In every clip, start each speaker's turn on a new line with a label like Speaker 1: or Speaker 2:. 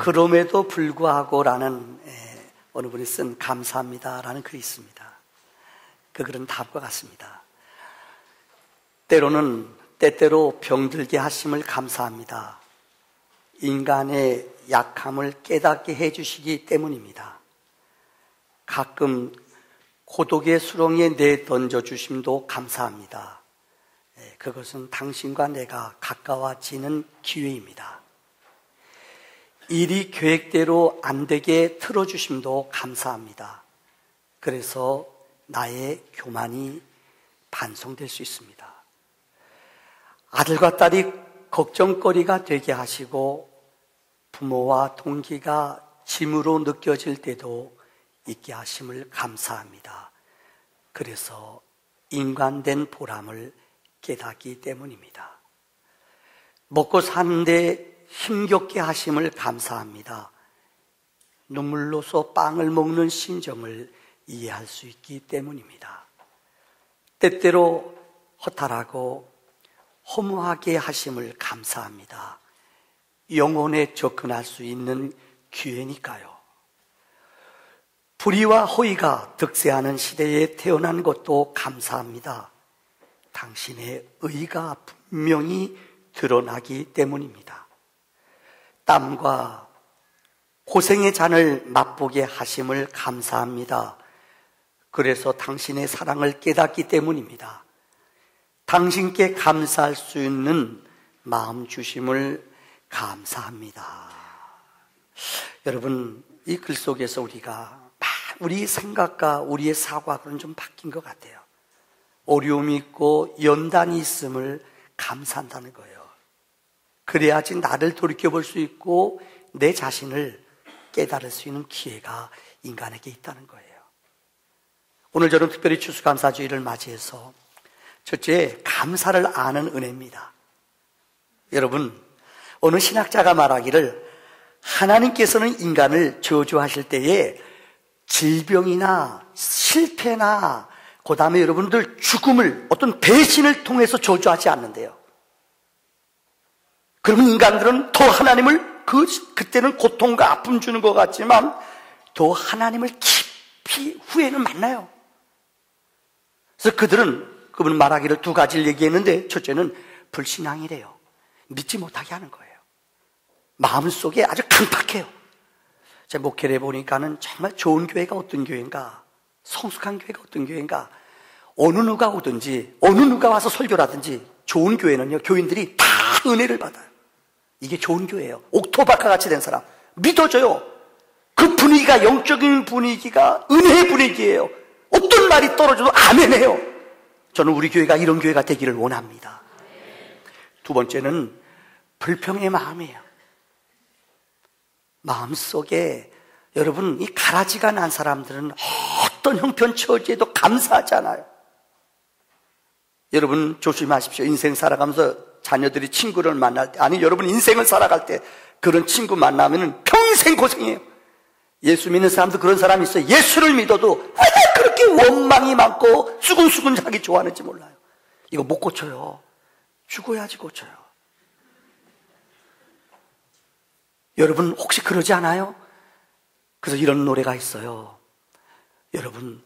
Speaker 1: 그럼에도 불구하고라는 어느 분이 쓴 감사합니다라는 글이 있습니다. 그 글은 다음과 같습니다. 때때로 병들게 하심을 감사합니다. 인간의 약함을 깨닫게 해주시기 때문입니다. 가끔 고독의 수렁에 내던져 주심도 감사합니다. 그것은 당신과 내가 가까워지는 기회입니다. 일이 계획대로 안 되게 틀어주심도 감사합니다. 그래서 나의 교만이 반성될 수 있습니다. 아들과 딸이 걱정거리가 되게 하시고 부모와 동기가 짐으로 느껴질 때도 있게 하심을 감사합니다. 그래서 인간된 보람을 깨닫기 때문입니다. 먹고 사는데 힘겹게 하심을 감사합니다. 눈물로서 빵을 먹는 심정을 이해할 수 있기 때문입니다. 때때로 허탈하고 허무하게 하심을 감사합니다. 영혼에 접근할 수 있는 기회니까요. 불의와 허위가 득세하는 시대에 태어난 것도 감사합니다. 당신의 의가 분명히 드러나기 때문입니다. 땀과 고생의 잔을 맛보게 하심을 감사합니다. 그래서 당신의 사랑을 깨닫기 때문입니다. 당신께 감사할 수 있는 마음 주심을 감사합니다. 여러분, 이 글 속에서 우리 생각과 우리의 사고하고는 좀 바뀐 것 같아요. 어려움이 있고 연단이 있음을 감사한다는 거예요. 그래야지 나를 돌이켜볼 수 있고 내 자신을 깨달을 수 있는 기회가 인간에게 있다는 거예요. 오늘 저는 특별히 추수감사주의를 맞이해서 첫째, 감사를 아는 은혜입니다. 여러분, 어느 신학자가 말하기를 하나님께서는 인간을 저주하실 때에 질병이나 실패나 그 다음에 여러분들 죽음을 어떤 배신을 통해서 저주하지 않는데요. 그러면 인간들은 더 하나님을 그때는 고통과 아픔 주는 것 같지만 더 하나님을 깊이 후에는 만나요. 그래서 그분 말하기를 두 가지를 얘기했는데 첫째는 불신앙이래요. 믿지 못하게 하는 거예요. 마음속에 아주 강팍해요. 제가 목회를 해보니까는 정말 좋은 교회가 어떤 교회인가, 성숙한 교회가 어떤 교회인가, 어느 누가 오든지 어느 누가 와서 설교를 하든지 좋은 교회는요, 교인들이 다 은혜를 받아요. 이게 좋은 교회예요. 옥토바카 같이 된 사람 믿어져요. 그 분위기가, 영적인 분위기가 은혜의 분위기예요. 어떤 말이 떨어져도 아멘해요. 저는 우리 교회가 이런 교회가 되기를 원합니다. 두 번째는 불평의 마음이에요. 마음속에 여러분, 이 가라지가 난 사람들은 어떤 형편 처지에도 감사하잖아요. 여러분 조심하십시오. 인생 살아가면서 자녀들이 친구를 만날 때, 아니 여러분 인생을 살아갈 때 그런 친구 만나면 평생 고생해요. 예수 믿는 사람도 그런 사람이 있어요. 예수를 믿어도 그렇게 원망이 많고 수근수근 자기 좋아하는지 몰라요. 이거 못 고쳐요. 죽어야지 고쳐요. 여러분 혹시 그러지 않아요? 그래서 이런 노래가 있어요. 여러분,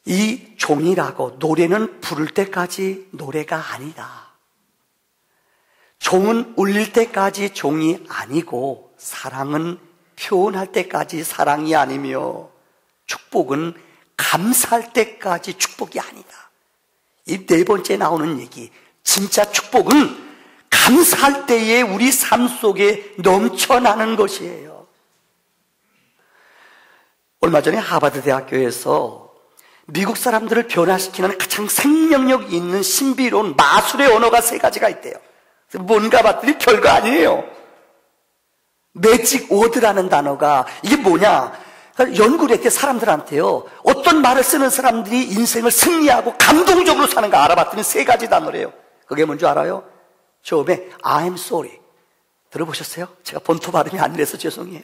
Speaker 1: 이 종이라고 노래는 부를 때까지 노래가 아니다. 종은 울릴 때까지 종이 아니고 사랑은 표현할 때까지 사랑이 아니며 축복은 감사할 때까지 축복이 아니다. 이 네 번째 나오는 얘기, 진짜 축복은 감사할 때에 우리 삶 속에 넘쳐나는 것이에요. 얼마 전에 하버드 대학교에서 미국 사람들을 변화시키는 가장 생명력 있는 신비로운 마술의 언어가 세 가지가 있대요. 뭔가 봤더니 별거 아니에요. 매직 워드라는 단어가 이게 뭐냐? 연구를 했대. 사람들한테요, 어떤 말을 쓰는 사람들이 인생을 승리하고 감동적으로 사는가 알아봤더니 세 가지 단어래요. 그게 뭔지 알아요? 처음에 I'm sorry 들어보셨어요? 제가 본토 발음이 아니라서 죄송해요.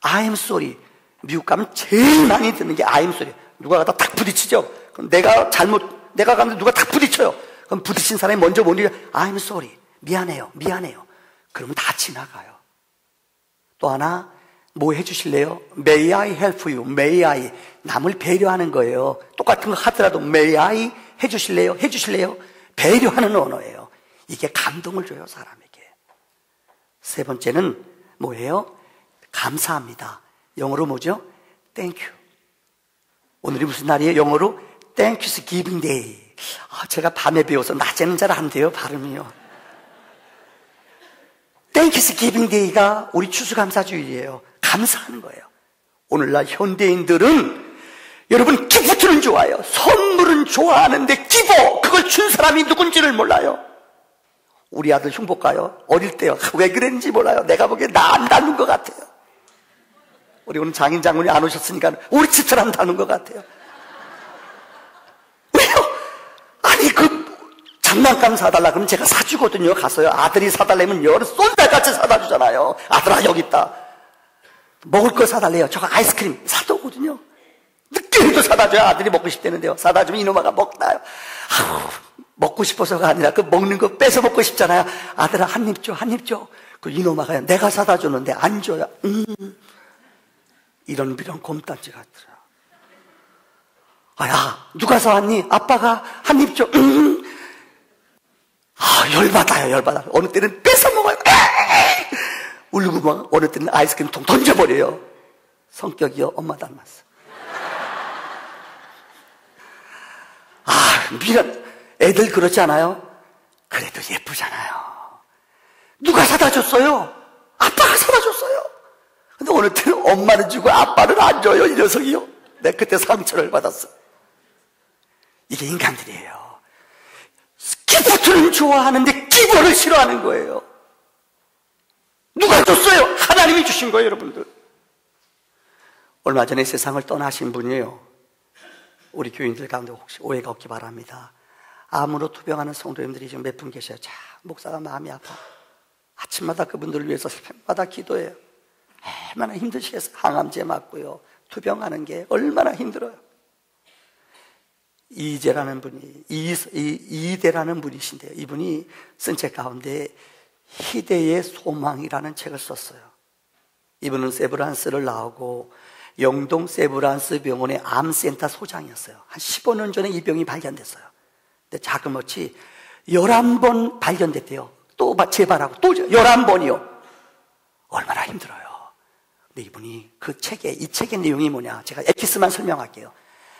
Speaker 1: I'm sorry. 미국 가면 제일 많이 듣는 게 I'm sorry. 누가 가다 탁 부딪히죠? 그럼 내가 가는데 누가 탁 부딪혀요. 그럼 부딪힌 사람이 먼저 뭐냐? I'm sorry. 미안해요. 그러면 다 지나가요. 또 하나, 뭐 해주실래요? May I help you? May I. 남을 배려하는 거예요. 똑같은 거 하더라도 May I 해주실래요? 해주실래요? 배려하는 언어예요. 이게 감동을 줘요, 사람에게. 세 번째는 뭐예요? 감사합니다. 영어로 뭐죠? Thank you. 오늘이 무슨 날이에요? 영어로 Thanksgiving Day. 제가 밤에 배워서 낮에는 잘 안 돼요, 발음이요. Thanksgiving Day가 우리 추수감사주일이에요. 감사하는 거예요. 오늘날 현대인들은 여러분 기프트는 좋아요. 선물은 좋아하는데 기부, 그걸 준 사람이 누군지를 몰라요. 우리 아들 흉볼까요? 어릴 때요. 왜 그랬는지 몰라요. 내가 보기에 나 안 닮은 것 같아요. 우리 오늘 장인 장군이 안 오셨으니까 우리 집사람 닮은 것 같아요. 왜요? 아니 장난감 사달라 그러면 제가 사주거든요. 가서요. 아들이 사달라면 여러 쏜달같이 사다 주잖아요. 아들아 여기 있다. 먹을 거 사달래요. 저거 아이스크림 사다 오거든요. 늦게라도 사다 줘야 아들이 먹고 싶다는데요. 사다 주면 이놈아가 먹나요? 먹고 싶어서가 아니라 그 먹는 거 뺏어 먹고 싶잖아요. 아들아 한 입 줘, 한 입 줘. 그 이놈아가 내가 사다 줬는데 안 줘요. 이런 곰단지 같더라. 야 누가 사왔니? 아빠가 한 입 줘. 열받아요, 열받아. 어느 때는 뺏어 먹어요. 울고 막 어느 때는 아이스크림 통 던져버려요. 성격이요, 엄마 닮았어. 미련. 애들 그렇지 않아요? 그래도 예쁘잖아요. 누가 사다 줬어요? 아빠가 사다 줬어요. 근데 어느 때는 엄마는 주고 아빠는 안 줘요, 이 녀석이요. 내가 그때 상처를 받았어. 이게 인간들이에요. 기프트는 좋아하는데 기부를 싫어하는 거예요. 누가 줬어요? 하나님이 주신 거예요, 여러분들. 얼마 전에 세상을 떠나신 분이에요. 우리 교인들 가운데 혹시 오해가 없기 바랍니다. 암으로 투병하는 성도님들이 지금 몇 분 계셔요. 자, 목사가 마음이 아파. 아침마다 그분들을 위해서 새벽마다 기도해요. 얼마나 힘드시겠어요. 항암제 맞고요. 투병하는 게 얼마나 힘들어요. 이재라는 분이, 이대라는 분이신데요. 이분이 쓴 책 가운데 희대의 소망이라는 책을 썼어요. 이분은 세브란스를 나오고 영동 세브란스 병원의 암센터 소장이었어요. 한 15년 전에 이 병이 발견됐어요. 근데 자그마치 11번 발견됐대요. 또 재발하고 또 11번이요. 얼마나 힘들어요. 근데 이분이 그 책에, 이 책의 내용이 뭐냐, 제가 엑기스만 설명할게요.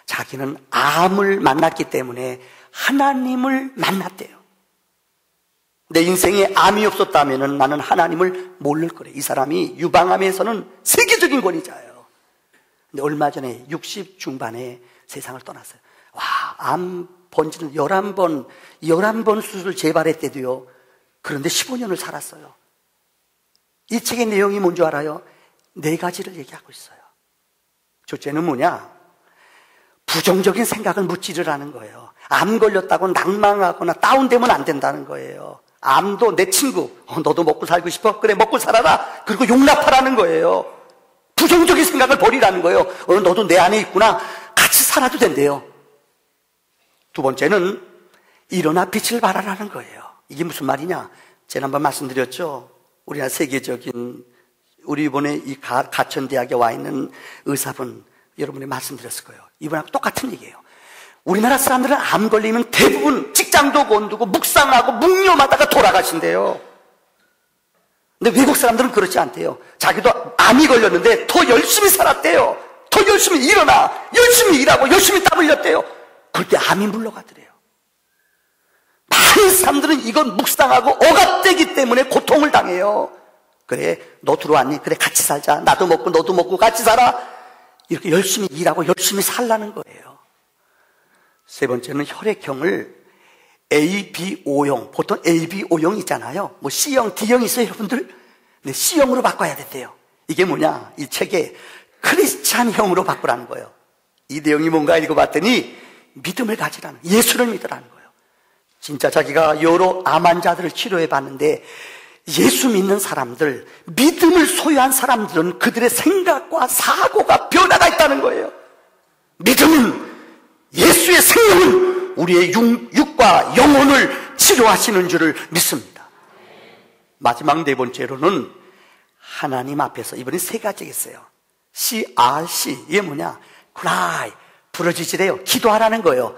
Speaker 1: 자기는 암을 만났기 때문에 하나님을 만났대요. 내 인생에 암이 없었다면 나는 하나님을 모를 거래. 이 사람이 유방암에서는 세계적인 권위자예요. 근데 얼마 전에 60 중반에 세상을 떠났어요. 와, 암 번지는 11번 수술 재발했대도요. 그런데 15년을 살았어요. 이 책의 내용이 뭔지 알아요? 4가지를 얘기하고 있어요. 첫째는 뭐냐? 부정적인 생각을 무찌르라는 거예요. 암 걸렸다고 낭망하거나 다운되면 안 된다는 거예요. 암도 내 친구, 너도 먹고 살고 싶어? 그래, 먹고 살아라. 그리고 용납하라는 거예요. 부정적인 생각을 버리라는 거예요. 너도 내 안에 있구나. 같이 살아도 된대요. 두 번째는 일어나 빛을 발하라는 거예요. 이게 무슨 말이냐? 지난번 말씀드렸죠. 우리나라 세계적인, 우리 이번에 이 가천대학에 와 있는 의사분, 여러분이 말씀드렸을 거예요. 이분하고 똑같은 얘기예요. 우리나라 사람들은 암 걸리면 대부분 직장도 건두고 묵상하고 묵념하다가 돌아가신대요. 근데 외국 사람들은 그렇지 않대요. 자기도 암이 걸렸는데 더 열심히 살았대요. 더 열심히 일어나, 열심히 일하고 열심히 땀 흘렸대요. 그럴 때 암이 물러가더래요. 많은 사람들은 이건 묵상하고 억압되기 때문에 고통을 당해요. 그래, 너 들어왔니? 그래, 같이 살자. 나도 먹고 너도 먹고 같이 살아. 이렇게 열심히 일하고 열심히 살라는 거예요. 세 번째는 혈액형을 ABO형, 보통 ABO형 있잖아요. 뭐 C형, D형 있어요, 여러분들? 근데 C형으로 바꿔야 된대요. 이게 뭐냐? 이 책에 크리스찬형으로 바꾸라는 거예요. 이 내용이 뭔가 읽어봤더니 믿음을 가지라는, 예수를 믿으라는 거예요. 진짜 자기가 여러 암 환자들을 치료해 봤는데 예수 믿는 사람들, 믿음을 소유한 사람들은 그들의 생각과 사고가 변화가 있다는 거예요. 믿음은, 예수의 생명은 우리의 육과 영혼을 치료하시는 줄을 믿습니다. 마지막 네 번째로는 하나님 앞에서 이번엔 세 가지가 있어요. CRC, 이게 뭐냐? cry, 부르짖으래요. 기도하라는 거예요.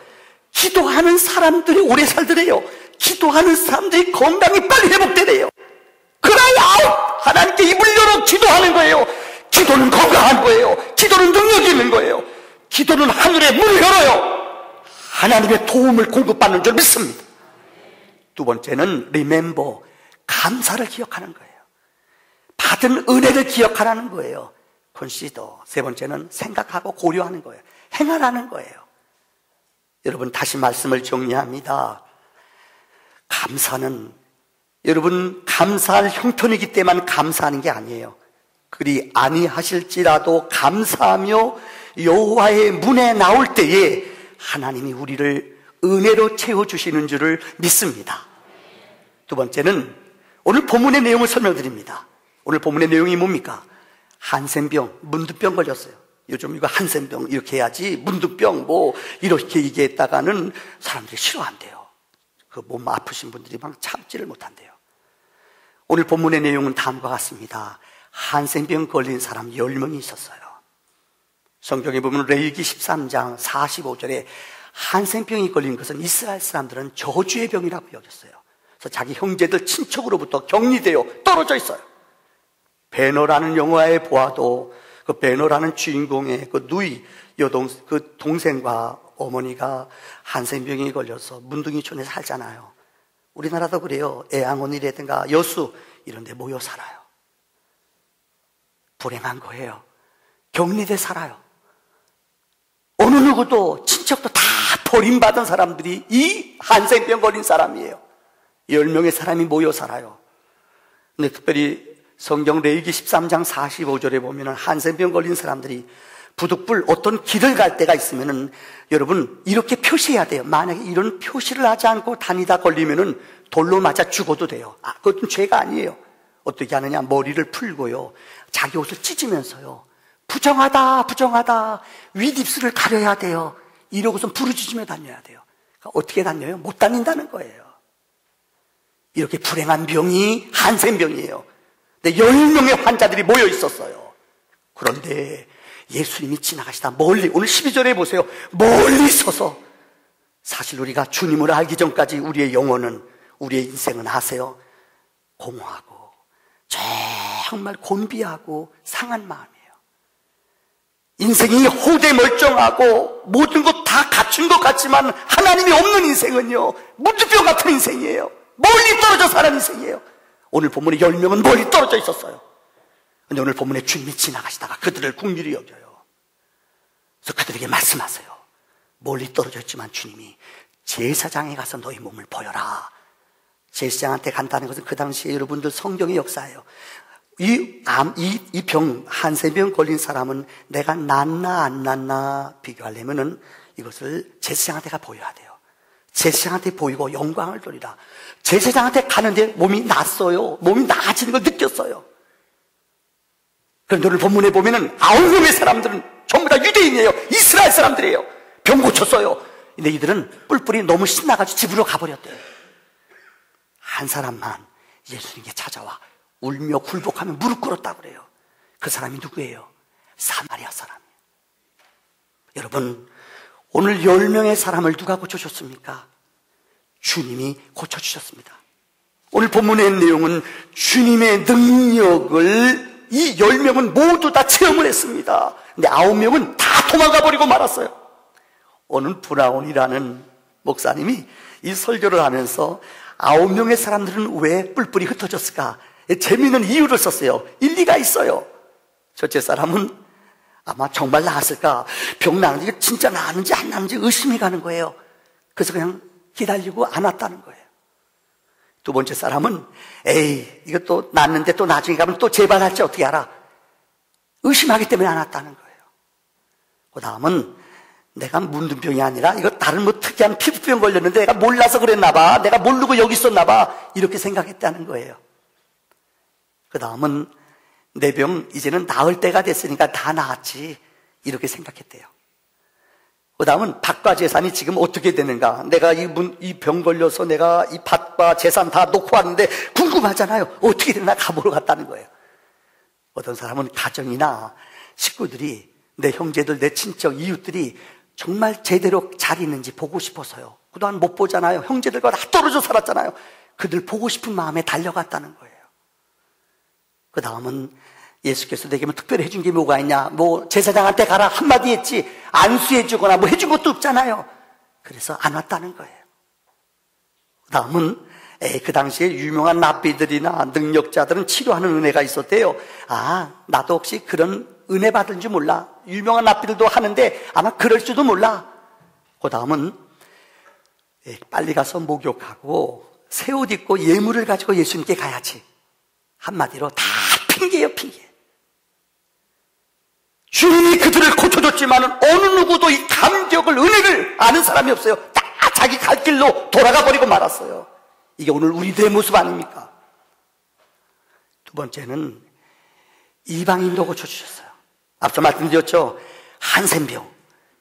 Speaker 1: 기도하는 사람들이 오래 살더래요. 기도하는 사람들이 건강이 빨리 회복되래요. cry out! 하나님께 입을 열어 기도하는 거예요. 기도는 건강한 거예요. 기도는 능력이 있는 거예요. 기도는 하늘의 문을 열어요. 하나님의 도움을 공급받는 줄 믿습니다. 두 번째는 remember, 감사를 기억하는 거예요. 받은 은혜를 기억하라는 거예요. consider. 세 번째는 생각하고 고려하는 거예요. 행하라는 거예요. 여러분, 다시 말씀을 정리합니다. 감사는 여러분 감사할 형편이기 때문에 감사하는 게 아니에요. 그리 아니하실지라도 감사하며 여호와의 문에 나올 때에 하나님이 우리를 은혜로 채워주시는 줄을 믿습니다. 두 번째는 오늘 본문의 내용을 설명드립니다. 오늘 본문의 내용이 뭡니까? 한센병, 문두병 걸렸어요. 요즘 이거 한센병 이렇게 해야지 문두병 뭐 이렇게 얘기했다가는 사람들이 싫어한대요. 그 몸 아프신 분들이 막 참지를 못한대요. 오늘 본문의 내용은 다음과 같습니다. 한센병 걸린 사람 10명이 있었어요. 성경에 보면 레위기 13장 45절에 한센병이 걸린 것은 이스라엘 사람들은 저주의 병이라고 여겼어요. 그래서 자기 형제들 친척으로부터 격리되어 떨어져 있어요. 베너라는 영화에 보아도 그 베너라는 주인공의 그 누이 그 동생과 어머니가 한센병이 걸려서 문둥이촌에 살잖아요. 우리나라도 그래요. 애양원이라든가 여수 이런 데 모여 살아요. 불행한 거예요. 격리돼 살아요. 어느 누구도 친척도 다 버림받은 사람들이 이 한센병 걸린 사람이에요. 10명의 사람이 모여 살아요. 근데 특별히 성경 레위기 13장 45절에 보면 한센병 걸린 사람들이 부득불 어떤 길을 갈 때가 있으면은 여러분 이렇게 표시해야 돼요. 만약에 이런 표시를 하지 않고 다니다 걸리면은 돌로 맞아 죽어도 돼요. 그것은 죄가 아니에요. 어떻게 하느냐? 머리를 풀고요. 자기 옷을 찢으면서요. 부정하다, 부정하다. 윗입술을 가려야 돼요. 이러고선 부르짖으며 다녀야 돼요. 그러니까 어떻게 다녀요? 못 다닌다는 거예요. 이렇게 불행한 병이 한센병이에요. 근데 10명의 환자들이 모여 있었어요. 그런데 예수님이 지나가시다 멀리, 오늘 12절에 보세요. 멀리 서서, 사실 우리가 주님을 알기 전까지 우리의 영혼은, 우리의 인생은 아세요? 공허하고 정말 곤비하고 상한 마음이에요. 인생이 호대 멀쩡하고 모든 것 다 갖춘 것 같지만 하나님이 없는 인생은요, 문두병 같은 인생이에요. 멀리 떨어져 사는 인생이에요. 오늘 본문에 10명은 멀리 떨어져 있었어요. 근데 오늘 본문에 주님이 지나가시다가 그들을 긍휼히 여겨요. 그래서 그들에게 말씀하세요. 멀리 떨어져 있지만 주님이 제사장에 가서 너희 몸을 보여라. 제사장한테 간다는 것은 그 당시에 여러분들 성경의 역사예요. 이 병, 한센병 걸린 사람은 내가 낫나 안 낫나 비교하려면은 이것을 제사장한테 가 보여야 돼요. 제사장한테 보이고 영광을 돌리라. 제사장한테 가는데 몸이 났어요. 몸이 나아지는 걸 느꼈어요. 그런데 오늘 본문에 보면은 9명의 사람들은 전부 다 유대인이에요. 이스라엘 사람들이에요. 병 고쳤어요. 근데 이들은 뿔뿔이 너무 신나가지고 집으로 가버렸대요. 한 사람만 예수님께 찾아와 울며 굴복하며 무릎 꿇었다고 그래요. 그 사람이 누구예요? 사마리아 사람이에요. 여러분, 오늘 10명의 사람을 누가 고쳐주셨습니까? 주님이 고쳐주셨습니다. 오늘 본문의 내용은 주님의 능력을 이 10명은 모두 다 체험을 했습니다. 근데 9명은 다 도망가 버리고 말았어요. 오늘 브라운이라는 목사님이 이 설교를 하면서 9명의 사람들은 왜 뿔뿔이 흩어졌을까? 재미있는 이유를 썼어요. 일리가 있어요. 첫째 사람은 아마 정말 나았을까? 병 나는지 진짜 나았는지 안 나는지 의심이 가는 거예요. 그래서 그냥 기다리고 안 왔다는 거예요. 두 번째 사람은 에이 이거 또 낫는데 또 나중에 가면 또 재발할지 어떻게 알아? 의심하기 때문에 안 왔다는 거예요. 그 다음은 내가 문둥병이 아니라 이거 다른 뭐 특이한 피부병 걸렸는데 내가 몰라서 그랬나 봐. 내가 모르고 여기 있었나 봐. 이렇게 생각했다는 거예요. 그 다음은 내 병 이제는 나을 때가 됐으니까 다 나았지. 이렇게 생각했대요. 그 다음은 밭과 재산이 지금 어떻게 되는가. 내가 이 병 걸려서 내가 이 밭과 재산 다 놓고 왔는데 궁금하잖아요. 어떻게 되나 가보러 갔다는 거예요. 어떤 사람은 가정이나 식구들이, 내 형제들, 내 친척, 이웃들이 정말 제대로 잘 있는지 보고 싶어서요. 그동안 못 보잖아요. 형제들과 다 떨어져 살았잖아요. 그들 보고 싶은 마음에 달려갔다는 거예요. 그 다음은 예수께서 내게 뭐 특별히 해준 게 뭐가 있냐, 뭐 제사장한테 가라 한마디 했지 안수해주거나 뭐 해준 것도 없잖아요. 그래서 안 왔다는 거예요. 그 다음은 그 당시에 유명한 랍비들이나 능력자들은 치료하는 은혜가 있었대요. 나도 혹시 그런 은혜 받은 줄 몰라. 유명한 랍비들도 하는데 아마 그럴 줄도 몰라. 그 다음은 빨리 가서 목욕하고 새 옷 입고 예물을 가지고 예수님께 가야지. 한마디로 다 핑계예요, 핑계. 주님이 그들을 고쳐줬지만 어느 누구도 이 감격을, 은혜를 아는 사람이 없어요. 다 자기 갈 길로 돌아가 버리고 말았어요. 이게 오늘 우리들의 모습 아닙니까? 두 번째는 이방인도 고쳐주셨어요. 앞서 말씀드렸죠. 한센병.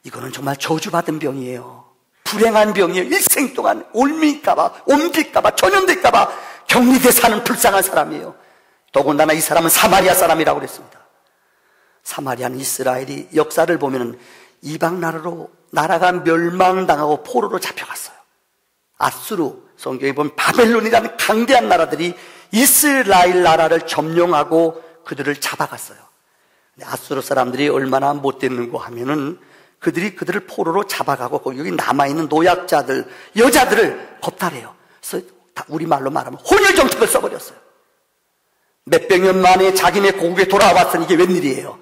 Speaker 1: 이거는 정말 저주받은 병이에요. 불행한 병이에요. 일생 동안 옮길까봐, 전염될까봐 격리돼 사는 불쌍한 사람이에요. 더군다나 이 사람은 사마리아 사람이라고 그랬습니다. 사마리아는 이스라엘이 역사를 보면 이방 나라가 멸망당하고 포로로 잡혀갔어요. 아수르, 성경에 보면 바벨론이라는 강대한 나라들이 이스라엘 나라를 점령하고 그들을 잡아갔어요. 아수르 사람들이 얼마나 못됐는고 하면은 그들을 포로로 잡아가고 여기 남아있는 노약자들, 여자들을 겁탈해요. 그래서 우리말로 말하면 혼혈 정책을 써버렸어요. 몇백 년 만에 자기네 고국에 돌아왔으니 이게 웬일이에요.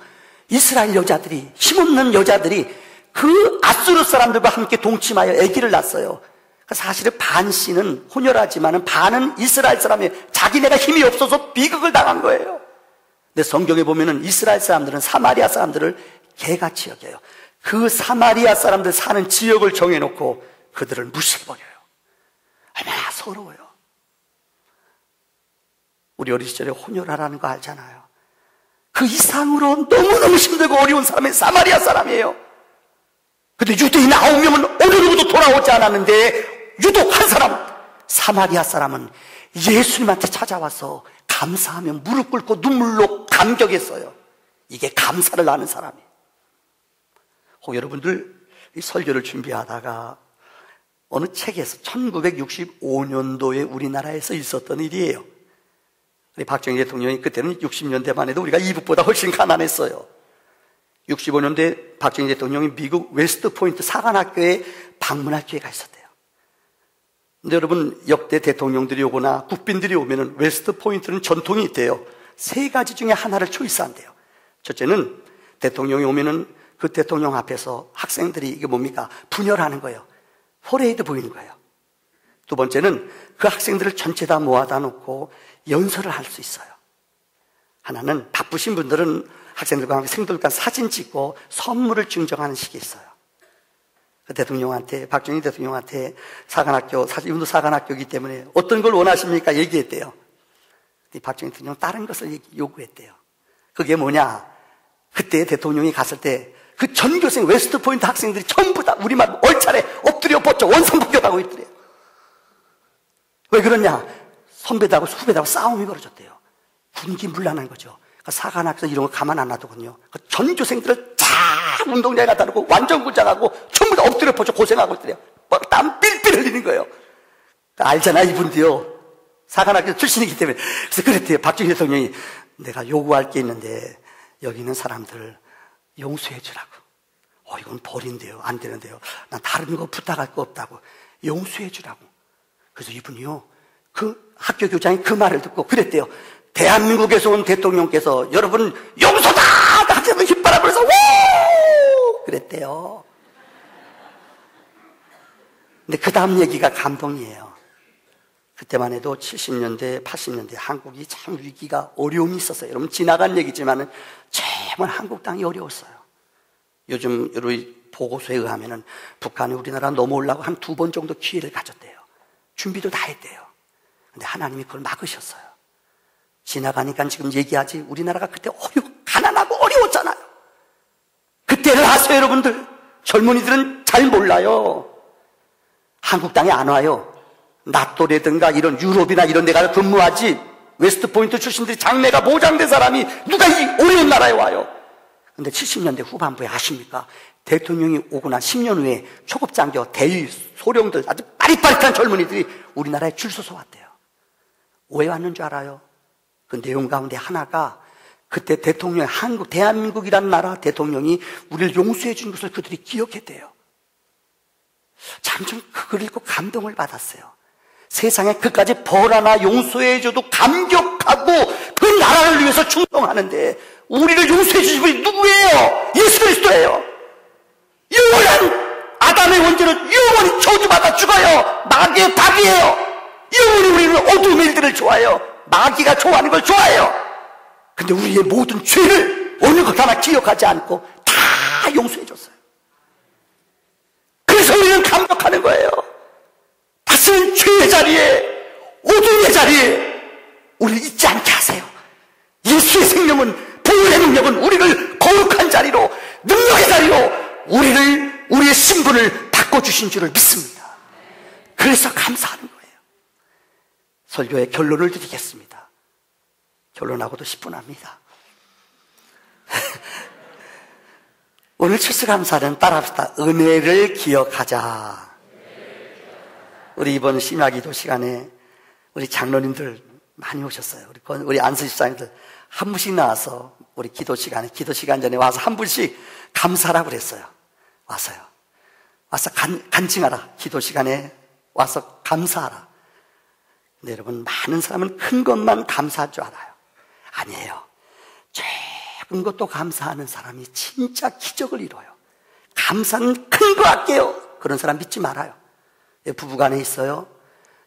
Speaker 1: 이스라엘 여자들이, 힘없는 여자들이 그 아수르 사람들과 함께 동침하여 아기를 낳았어요. 사실은 반 씨는 혼혈하지만 반은 이스라엘 사람이에요. 자기네가 힘이 없어서 비극을 당한 거예요. 근데 성경에 보면은 이스라엘 사람들은 사마리아 사람들을 개같이 여겨요. 그 사마리아 사람들 사는 지역을 정해놓고 그들을 무시해버려요. 얼마나 서러워요. 우리 어린 시절에 혼혈하라는 거 알잖아요. 그 이상으로 너무너무 힘들고 어려운 사람이 사마리아 사람이에요. 근데 유대인 9명은 어느 누구도 돌아오지 않았는데 유독 한 사람, 사마리아 사람은 예수님한테 찾아와서 감사하며 무릎 꿇고 눈물로 감격했어요. 이게 감사를 아는 사람이에요. 여러분들 이 설교를 준비하다가 어느 책에서 1965년도에 우리나라에서 있었던 일이에요. 우리 박정희 대통령이 그때는 60년대만 해도 우리가 이북보다 훨씬 가난했어요. 65년대 박정희 대통령이 미국 웨스트 포인트 사관학교에 방문할 기회가 있었대요. 근데 여러분, 역대 대통령들이 오거나 국빈들이 오면은 웨스트 포인트는 전통이 있대요. 3가지 중에 하나를 초이스한대요. 첫째는 대통령이 오면은 그 대통령 앞에서 학생들이 이게 뭡니까? 분열하는 거예요. 퍼레이드 보이는 거예요. 두 번째는 그 학생들을 전체 다 모아다 놓고 연설을 할 수 있어요. 하나는 바쁘신 분들은 학생들과 함께 생들과 사진 찍고 선물을 증정하는 식이 있어요. 그 대통령한테, 박정희 대통령한테 사관학교, 사실 이분도 사관학교이기 때문에 어떤 걸 원하십니까? 얘기했대요. 박정희 대통령 다른 것을 요구했대요. 그게 뭐냐? 그때 대통령이 갔을 때 그 전교생 웨스트 포인트 학생들이 전부 다 우리말 얼차례 엎드려 뻗쳐 원상복격하고 있더래요. 왜 그러냐? 선배들하고 후배들하고 싸움이 벌어졌대요. 분위기 문란한 거죠. 그러니까 사관학교에서 이런 거 가만 안 놔두거든요. 그 전교생들을 쫙 운동장에 갖다 놓고 완전 구장하고 전부 다 엎드려 뻗쳐 고생하고 있더래요. 막 땀 삘삘 흘리는 거예요. 그러니까 알잖아, 이분도요. 사관학교 출신이기 때문에. 그래서 그랬대요. 박정희 대통령이 내가 요구할 게 있는데 여기 있는 사람들 용서해 주라고. 이건 벌인데요. 안 되는데요. 난 다른 거 부탁할 거 없다고. 용서해 주라고. 그래서 이분이요, 그 학교 교장이 그 말을 듣고 그랬대요. 대한민국에서 온 대통령께서 여러분 용서다! 학생들 휘바람 불어서 우! 그랬대요. 근데 그 다음 얘기가 감동이에요. 그때만 해도 70년대, 80년대 한국이 참 위기가 어려움이 있었어요. 여러분 지나간 얘기지만은 정말 한국 땅이 어려웠어요. 요즘 우리 보고서에 의하면은 북한이 우리나라 넘어오려고 한 2번 정도 기회를 가졌대요. 준비도 다 했대요. 근데 하나님이 그걸 막으셨어요. 지나가니까 지금 얘기하지 우리나라가 그때 가난하고 어려웠잖아요. 그때를 아세요, 여러분들? 젊은이들은 잘 몰라요. 한국 땅에 안 와요. 나토라든가 이런 유럽이나 이런 데 가서 근무하지 웨스트 포인트 출신들이 장래가 보장된 사람이 누가 이 어려운 나라에 와요? 근데 70년대 후반부에 아십니까? 대통령이 오고 난 10년 후에 초급장교, 대위, 소령들 아주 빠릿빠릿한 젊은이들이 우리나라에 줄 서서 왔대요. 왜 왔는 줄 알아요? 그 내용 가운데 하나가 그때 대통령, 한국, 대한민국이라는 나라 대통령이 우리를 용서해 준 것을 그들이 기억했대요. 참 좀 그걸 읽고 감동을 받았어요. 세상에 그까지 벌 하나 용서해줘도 감격하고 그 나라를 위해서 충성하는데 우리를 용서해 주신 분이 누구예요? 예수 그리스도예요. 영원한 아담의 원죄는 영원히 저주받아 죽어요. 마귀의 답이에요. 영원히 우리는 어두운 일들을 좋아해요. 마귀가 좋아하는 걸 좋아해요. 근데 우리의 모든 죄를 어느 것 하나 기억하지 않고 다 용서해 줬어요. 그래서 우리는 감격하는 거예요. 다시는 죄의 자리에, 어둠의 자리에 우리를 잊지 않게 하세요. 예수의 생명은, 보혈의 능력은 우리를 거룩한 자리로, 능력의 자리로 우리의 신분을 바꿔주신 줄을 믿습니다. 그래서 감사하는 거예요. 설교의 결론을 드리겠습니다. 결론하고도 10분 합니다. 오늘 추수감사는 따라합시다. 은혜를 기억하자. 우리 이번 심야기도 시간에 우리 장로님들 많이 오셨어요. 우리 안수 집사님들 한 분씩 나와서 우리 기도 시간 전에 와서 한 분씩 감사하라고 그랬어요. 와서 간증하라. 기도 시간에 와서 감사하라. 근데 여러분, 많은 사람은 큰 것만 감사할 줄 알아요. 아니에요. 작은 것도 감사하는 사람이 진짜 기적을 이뤄요. 감사는 큰 거 할게요. 그런 사람 믿지 말아요. 부부간에 있어요.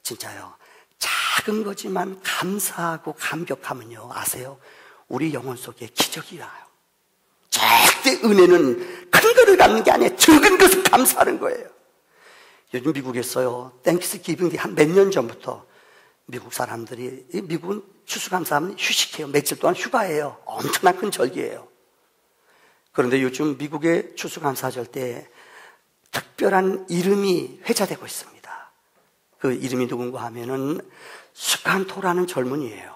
Speaker 1: 진짜요. 작은 거지만 감사하고 감격하면요, 아세요? 우리 영혼 속에 기적이 나요. 절대 은혜는 큰 거를 갖는 게 아니에요. 적은 것을 감사하는 거예요. 요즘 미국에서요, 땡키스 기빙 한 몇 년 전부터 미국 사람들이, 미국은 추수감사하면 휴식해요. 며칠 동안 휴가예요. 엄청난 큰 절기예요. 그런데 요즘 미국의 추수감사절 때 특별한 이름이 회자되고 있습니다. 그 이름이 누군가 하면은 스칸토라는 젊은이에요.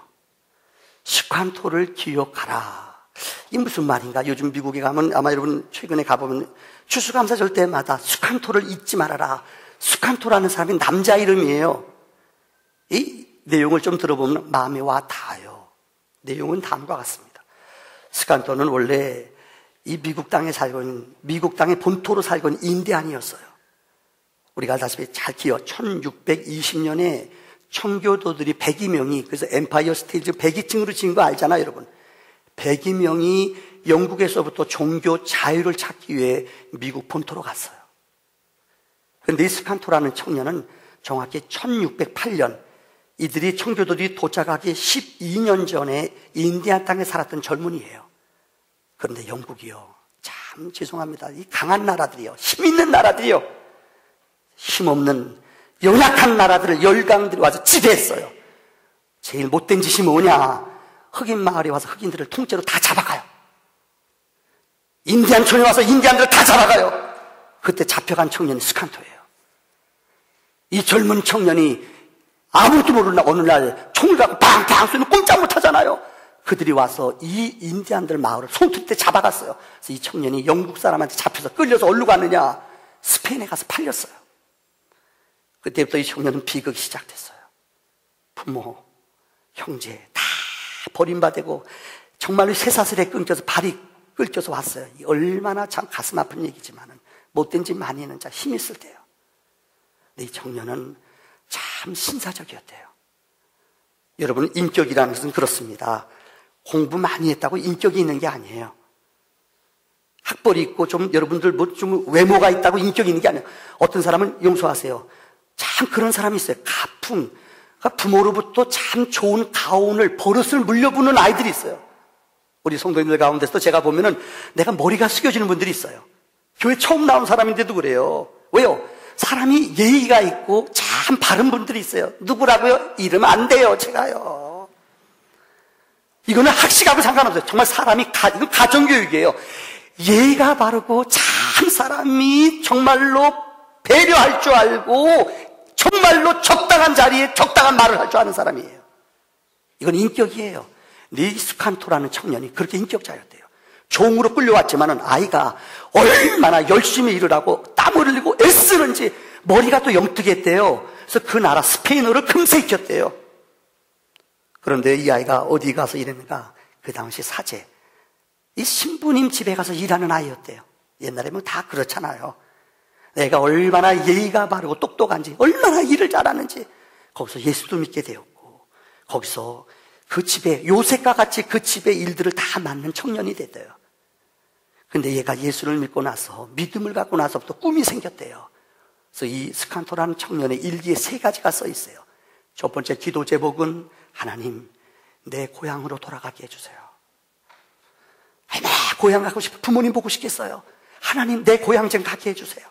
Speaker 1: 스칸토를 기억하라. 이게 무슨 말인가? 요즘 미국에 가면 아마 여러분 최근에 가보면 추수감사절 때마다 스칸토를 잊지 말아라. 스칸토라는 사람이 남자 이름이에요. 이 내용을 좀 들어보면 마음에 와 닿아요. 내용은 다음과 같습니다. 스칸토는 원래 이 미국 땅에 살고 있는, 미국 땅의 본토로 살고 있는 인디안이었어요. 우리가 알다시피 잘 기억, 1620년에 청교도들이 102명이, 그래서 엠파이어 스테이트 102층으로 지은 거 알잖아요, 여러분. 102명이 영국에서부터 종교 자유를 찾기 위해 미국 본토로 갔어요. 그런데 이 스칸토라는 청년은 정확히 1608년, 이들이 청교도들이 도착하기 12년 전에 인디안 땅에 살았던 젊은이에요. 그런데 영국이요, 참 죄송합니다. 이 강한 나라들이요, 힘 있는 나라들이요, 힘없는 연약한 나라들을 열강들이 와서 지배했어요. 제일 못된 짓이 뭐냐? 흑인 마을에 와서 흑인들을 통째로 다 잡아가요. 인디안촌에 와서 인디안들을 다 잡아가요. 그때 잡혀간 청년이 스칸토예요. 이 젊은 청년이 아무것도 모르는 어느 날 총을 갖고 팡팡 쏘면 꼼짝 못하잖아요. 그들이 와서 이 인디안들 마을을 손톱 때 잡아갔어요. 그래서 이 청년이 영국 사람한테 잡혀서 끌려서 어디로 갔느냐? 스페인에 가서 팔렸어요. 그때부터 이 청년은 비극이 시작됐어요. 부모, 형제 다 버림받고 정말로 쇠사슬에 끊겨서 발이 끊겨서 왔어요. 얼마나 참 가슴 아픈 얘기지만은 못된 짓 많이 하는 자 힘이 있을 때요. 근데 이 청년은 참 신사적이었대요. 여러분, 인격이라는 것은 그렇습니다. 공부 많이 했다고 인격이 있는 게 아니에요. 학벌이 있고 좀 여러분들 뭐 좀 외모가 있다고 인격이 있는 게 아니에요. 어떤 사람은 용서하세요. 참 그런 사람이 있어요. 가풍. 그러니까 부모로부터 참 좋은 가온을, 버릇을 물려보는 아이들이 있어요. 우리 성도님들 가운데서도 제가 보면은 내가 머리가 숙여지는 분들이 있어요. 교회 처음 나온 사람인데도 그래요. 왜요? 사람이 예의가 있고 참 바른 분들이 있어요. 누구라고요? 이러면 안 돼요, 제가요. 이거는 학식하고 상관없어요. 정말 사람이, 이건 가정교육이에요. 예의가 바르고 참 사람이 정말로 배려할 줄 알고 정말로 적당한 자리에 적당한 말을 할 줄 아는 사람이에요. 이건 인격이에요. 이 스칸토라는 청년이 그렇게 인격자였대요. 종으로 끌려왔지만은 아이가 얼마나 열심히 일을 하고 땀을 흘리고 애쓰는지 머리가 또 영특했대요. 그래서 그 나라 스페인어를 금세 익혔대요. 그런데 이 아이가 어디 가서 일했는가? 그 당시 사제, 이 신부님 집에 가서 일하는 아이였대요. 옛날에 뭐 다 그렇잖아요. 내가 얼마나 예의가 바르고 똑똑한지, 얼마나 일을 잘하는지, 거기서 예수도 믿게 되었고, 거기서 그 집에, 요셉과 같이 그 집의 일들을 다 맡는 청년이 됐대요. 근데 얘가 예수를 믿고 나서, 믿음을 갖고 나서부터 꿈이 생겼대요. 그래서 이 스칸토라는 청년의 일기에 3가지가 써 있어요. 첫 번째 기도 제목은, 하나님, 내 고향으로 돌아가게 해주세요. 고향 가고 싶어. 부모님 보고 싶겠어요. 하나님, 내 고향 좀 가게 해주세요.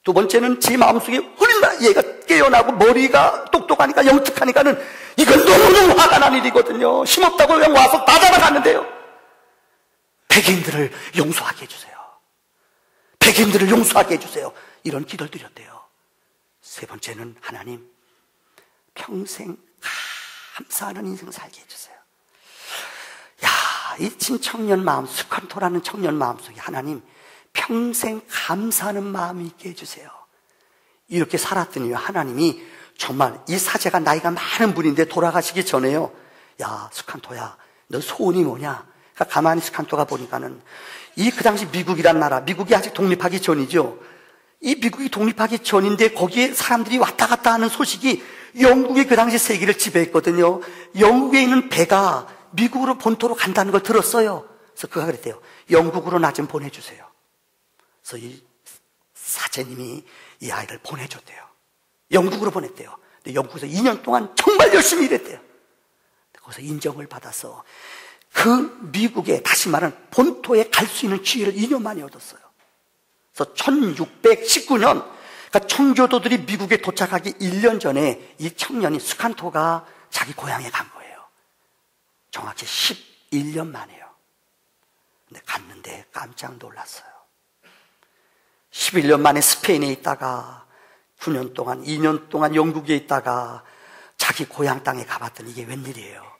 Speaker 1: 두 번째는 제 마음속에 얼마나 얘가 깨어나고 머리가 똑똑하니까 영특하니까는 이건 너무너무 화가 난 일이거든요. 힘없다고 그냥 와서 다 잡아갔는데요. 백인들을 용서하게 해주세요. 백인들을 용서하게 해주세요. 이런 기도를 드렸대요. 세 번째는 하나님, 평생 감사하는 인생 살게 해주세요. 야, 이 청년 마음, 스칸토라는 청년 마음속에 하나님, 평생 감사하는 마음이 있게 해주세요. 이렇게 살았더니 하나님이 정말 이 사제가 나이가 많은 분인데 돌아가시기 전에요. 야, 스칸토야, 너 소원이 뭐냐? 그러니까 가만히 스칸토가 보니까는 그 당시 미국이란 나라, 미국이 아직 독립하기 전이죠. 이 미국이 독립하기 전인데 거기에 사람들이 왔다 갔다 하는 소식이 영국이 그 당시 세계를 지배했거든요. 영국에 있는 배가 미국으로 본토로 간다는 걸 들었어요. 그래서 그가 그랬대요. 영국으로 나 좀 보내주세요. 그래서 이 사제님이 이 아이를 보내줬대요. 영국으로 보냈대요. 근데 영국에서 2년 동안 정말 열심히 일했대요. 거기서 인정을 받아서 그 미국에, 다시 말하면 본토에 갈 수 있는 기회를 2년 만에 얻었어요. 그래서 1619년, 그러니까 청교도들이 미국에 도착하기 1년 전에 이 청년이 스칸토가 자기 고향에 간 거예요. 정확히 11년 만에요. 근데 갔는데 깜짝 놀랐어요. 11년 만에 스페인에 있다가 9년 동안, 2년 동안 영국에 있다가 자기 고향 땅에 가봤더니 이게 웬일이에요.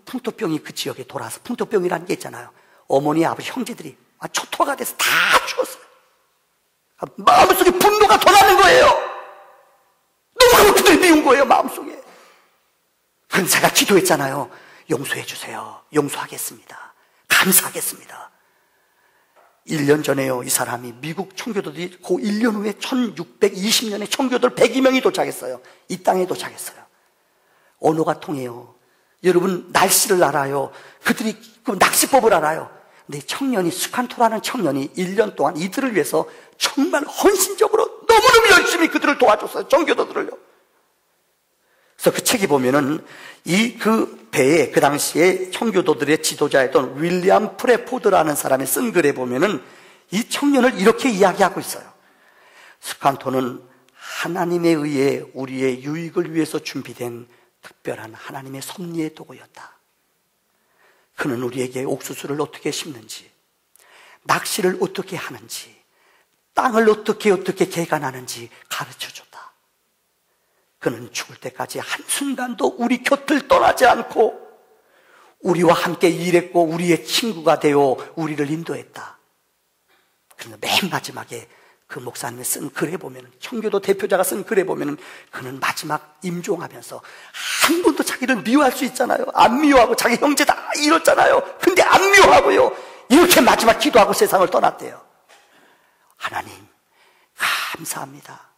Speaker 1: 풍토병이 그 지역에 돌아서, 풍토병이라는 게 있잖아요. 어머니, 아버지, 형제들이 초토화가 돼서 다 죽었어요. 마음속에 분노가 더 나는 거예요. 너무 그들이 미운 거예요, 마음속에. 그럼 제가 기도했잖아요. 용서해 주세요. 용서하겠습니다. 감사하겠습니다. 1년 전에요, 이 사람이 미국 청교도들이 그 1년 후에 1620년에 청교도를 102명이 도착했어요. 이 땅에 도착했어요. 언어가 통해요. 여러분, 날씨를 알아요. 그들이 그 낚시법을 알아요. 근데 청년이, 스칸토라는 청년이 1년 동안 이들을 위해서 정말 헌신적으로 너무너무 열심히 그들을 도와줬어요. 청교도들을요. 그래서 그 책이 보면은 그 배에 그 당시에 청교도들의 지도자였던 윌리엄 프레포드라는 사람이 쓴 글에 보면은 이 청년을 이렇게 이야기하고 있어요. 스칸토는 하나님에 의해 우리의 유익을 위해서 준비된 특별한 하나님의 섭리의 도구였다. 그는 우리에게 옥수수를 어떻게 심는지, 낚시를 어떻게 하는지, 땅을 어떻게 개간하는지 가르쳐줬다. 그는 죽을 때까지 한순간도 우리 곁을 떠나지 않고 우리와 함께 일했고 우리의 친구가 되어 우리를 인도했다. 그런데 맨 마지막에 그 목사님이 쓴 글에 보면, 청교도 대표자가 쓴 글에 보면 그는 마지막 임종하면서 한 번도 자기를 미워할 수 있잖아요. 안 미워하고 자기 형제 다 잃었잖아요. 근데 안 미워하고요, 이렇게 마지막 기도하고 세상을 떠났대요. 하나님 감사합니다.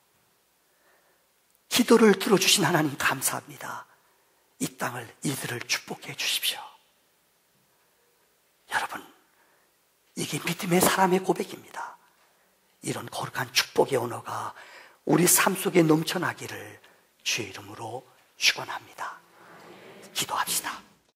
Speaker 1: 기도를 들어주신 하나님 감사합니다. 이 땅을, 이들을 축복해 주십시오. 여러분, 이게 믿음의 사람의 고백입니다. 이런 거룩한 축복의 언어가 우리 삶 속에 넘쳐나기를 주의 이름으로 축원합니다. 기도합시다.